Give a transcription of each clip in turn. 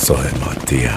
Soy Matia.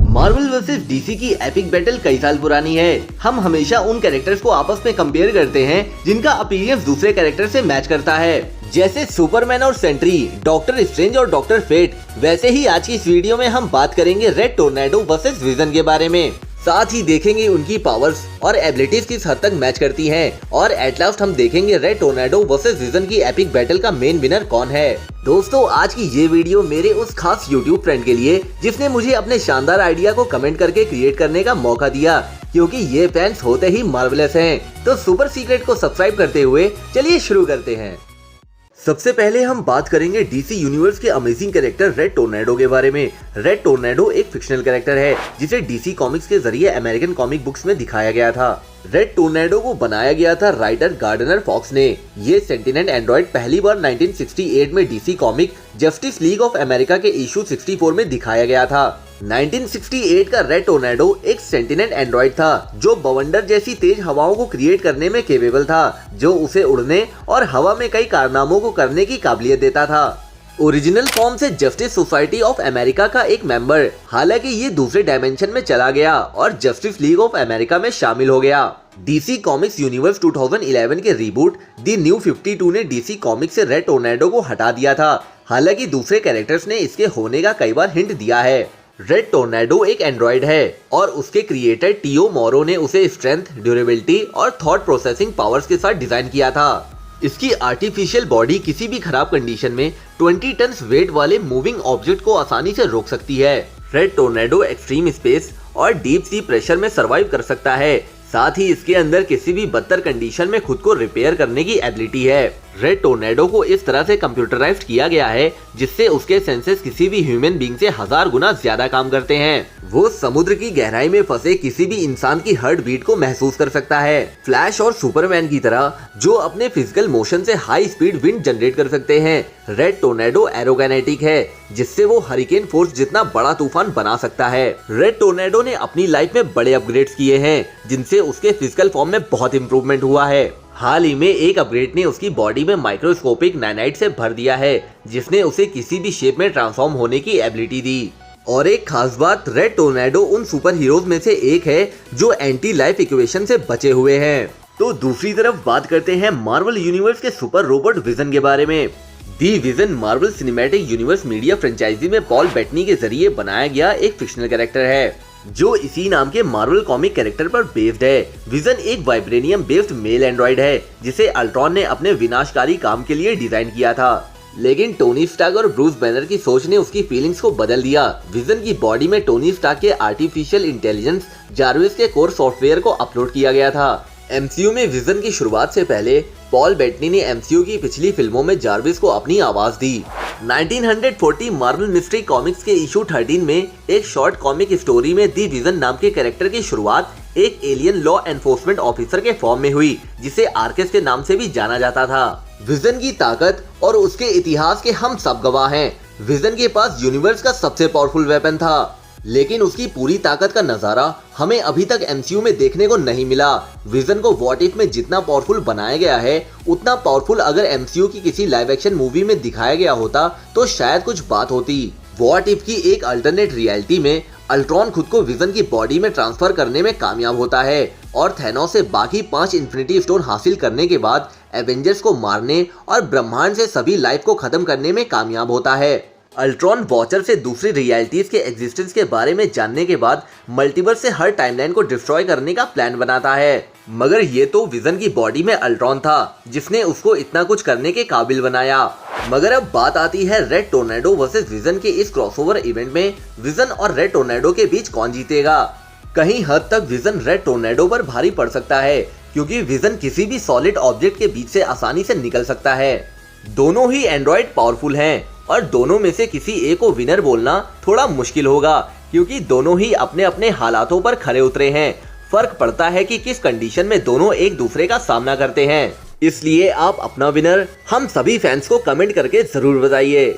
Marvel versus DC की epic battle कई साल पुरानी है। हम हमेशा उन कैरेक्टर्स को आपस में कंपेयर करते हैं जिनका अपीयरेंस दूसरे कैरेक्टर से मैच करता है, जैसे सुपरमैन और सेंट्री, डॉक्टर स्ट्रेंज और डॉक्टर फेट। वैसे ही आज की इस वीडियो में हम बात करेंगे रेड टोर्नेडो वर्सेस विजन के बारे में। साथ ही देखेंगे उनकी पावर्स और एबिलिटीज किस हद तक मैच करती हैं, और एट लास्ट हम देखेंगे रेड टोर्नेडो वर्सेस विजन की एपिक बैटल का मेन विनर कौन है। दोस्तों, आज की ये वीडियो मेरे उस खास YouTube फ्रेंड के लिए जिसने मुझे अपने शानदार आइडिया को कमेंट करके क्रिएट करने का मौका दिया, क्योंकि ये फैंस होते ही मार्वलेस हैं। तो सुपर सीक्रेट को सब्सक्राइब करते हुए चलिए शुरू करते हैं। सबसे पहले हम बात करेंगे डीसी यूनिवर्स के अमेजिंग कैरेक्टर रेड टोर्नेडो के बारे में। रेड टोर्नेडो एक फिक्शनल कैरेक्टर है जिसे डीसी कॉमिक्स के जरिए अमेरिकन कॉमिक बुक्स में दिखाया गया था। रेड टोर्नेडो को बनाया गया था राइटर गार्डनर फॉक्स ने। ये सेंटिनेंट एंड्रॉइड पहली बार 1968 में DC comic justice league of America के इशू 64 में दिखाया गया था। 1968 का रेड टोर्नेडो एक सेंटिनेंट एंड्रॉइड था जो बवंडर जैसी तेज हवाओं को क्रिएट करने में केपेबल था, जो उसे उड़ने और हवा में कई कारनामों को करने की काबिलियत देता था। ओरिजिनल फॉर्म से जस्टिस सोसाइटी ऑफ अमेरिका का एक मेंबर, हालांकि ये दूसरे डायमेंशन में चला गया और जस्टिस लीग ऑफ अमेरिका में शामिल हो गया। डीसी कॉमिक्स यूनिवर्स 2011 के रीबूट द न्यू 52 ने डीसी कॉमिक्स से रेड टोर्नेडो को हटा दिया था। हालांकि दूसरे कैरेक्टर्स ने इसके होने का कई बार हिंट दिया है। रेड टोर्नेडो एक एंड्रॉइड है और उसके क्रिएटर टीओ मोरो ने उसे स्ट्रेंथ, ड्यूरेबिलिटी और थॉट प्रोसेसिंग पावर्स के साथ डिजाइन किया था। इसकी आर्टिफिशियल बॉडी किसी भी खराब कंडीशन में 20 टन वेट वाले मूविंग ऑब्जेक्ट को आसानी से रोक सकती है। रेड टोर्नेडो एक्सट्रीम स्पेस और डीप सी प्रेशर में सरवाइव कर सकता है। साथ ही इसके अंदर किसी भी बदतर कंडीशन में खुद को रिपेयर करने की एबिलिटी है। रेड टोर्नेडो को इस तरह से कंप्यूटराइज्ड किया गया है जिससे उसके सेंसेस किसी भी ह्यूमन बीइंग से 1000 गुना ज्यादा काम करते हैं। वो समुद्र की गहराई में फंसे किसी भी इंसान की हार्ट बीट को महसूस कर सकता है। फ्लैश और सुपरमैन की तरह जो अपने फिजिकल मोशन से हाई स्पीड विंड जनरेट कर सकते हैं। रेड टोर्नेडो एरोकाइनेटिक है जिससे वो हरिकेन फोर्स जितना बड़ा तूफान बना सकता है। रेड टोर्नेडो ने अपनी लाइफ में बड़े अपग्रेड्स किए हैं जिनसे उसके फिजिकल फॉर्म में बहुत इंप्रूवमेंट हुआ है। हाल ही में एक अपग्रेड ने उसकी बॉडी में माइक्रोस्कोपिक नैनाइट से भर दिया है जिसने उसे किसी भी शेप में ट्रांसफॉर्म होने की एबिलिटी दी। और एक खास बात, रेड टोर्नेडो उन सुपर हीरोज में से एक है जो एंटी लाइफ इक्वेशन से बचे हुए हैं। तो दूसरी तरफ बात करते हैं मार्वल यूनिवर्स के सुपर रोबोट विजन के बारे में। The vision Marvel cinematic universe media franchise में पॉल बेटनी के जरिए बनाया गया एक फिक्शनल कैरेक्टर है जो इसी नाम के मार्वल कॉमिक कैरेक्टर पर बेस्ड है। विजन एक वाइब्रेनियम बेस्ड मेल एंड्रॉइड है जिसे अल्ट्रॉन ने अपने विनाशकारी काम के लिए डिजाइन किया था, लेकिन टोनी स्टार्क और ब्रूस बैनर की सोच ने उसकी फीलिंग्स को बदल दिया। विजन की बॉडी में टोनी स्टार्क के आर्टिफिशियल इंटेलिजेंस जार्विस के कोर सॉफ्टवेयर को अपलोड किया गया था। एमसीयू में विजन की शुरुआत से पहले पॉल बेटनी ने एमसीयू की पिछली फिल्मों में जार्विस को अपनी आवाज दी। 1940 मार्वल मिस्ट्री कॉमिक्स के इशू 13 में एक शॉर्ट कॉमिक स्टोरी में दी विजन नाम के कैरेक्टर की शुरुआत एक एलियन लॉ एनफोर्समेंट ऑफिसर के फॉर्म में हुई जिसे आर्केस के नाम से भी जाना जाता था। विजन की ताकत और उसके इतिहास के हम सब गवाह हैं। विजन के पास यूनिवर्स का सबसे पावरफुल वेपन था, लेकिन उसकी पूरी ताकत का नजारा हमें अभी तक एमसीयू में देखने को नहीं मिला। विजन को व्हाट इफ में जितना पावरफुल बनाया गया है उतना पावरफुल अगर एमसीयू की किसी लाइव एक्शन मूवी में दिखाया गया होता तो शायद कुछ बात होती। व्हाट इफ की एक अल्टरनेट रियलिटी में अल्ट्रॉन खुद को विजन की बॉडी में ट्रांसफर करने में कामयाब होता है और थैनोस से बाकी 5 इन्फिनिटी स्टोन हासिल करने के बाद एवेंजर्स को मारने और ब्रह्मांड से सभी लाइफ को खत्म करने में कामयाब होता है। अल्ट्रॉन वॉचर से दूसरी रियलिटीज के एग्जिस्टेंस के बारे में जानने के बाद मल्टीवर्स से हर टाइमलाइन को डिस्ट्रॉय करने का प्लान बनाता है, मगर ये तो विजन की बॉडी में अल्ट्रॉन था जिसने उसको इतना कुछ करने के काबिल बनाया। मगर अब बात आती है रेड टोर्नेडो वर्सेस विजन के इस क्रॉसओवर इवेंट में विजन और रेड टोर्नेडो के बीच कौन जीतेगा। कहीं हद तक विजन रेड टोर्नेडो पर भारी पड़ सकता है क्योंकि विजन किसी भी सॉलिड ऑब्जेक्ट के बीच से आसानी से निकल सकता है। दोनों ही एंड्रॉइड पावरफुल हैं और दोनों में से किसी एक को विनर बोलना थोड़ा मुश्किल होगा क्योंकि दोनों ही अपने अपने हालातों पर खरे उतरे हैं। फर्क पड़ता है कि किस कंडीशन में दोनों एक दूसरे का सामना करते हैं। इसलिए आप अपना विनर हम सभी फैंस को कमेंट करके जरूर बताइए।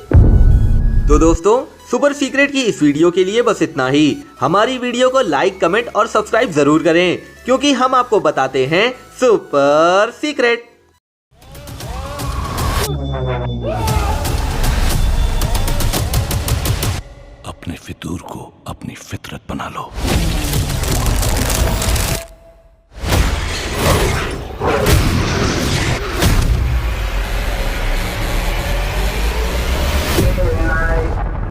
तो दोस्तों, सुपर सीक्रेट की इस वीडियो के लिए बस इतना ही। हमारी वीडियो को लाइक, कमेंट और सब्सक्राइब जरूर करें, क्योंकि हम आपको बताते हैं सुपर सीक्रेट। अपने फितूर को अपनी फितरत बना लो।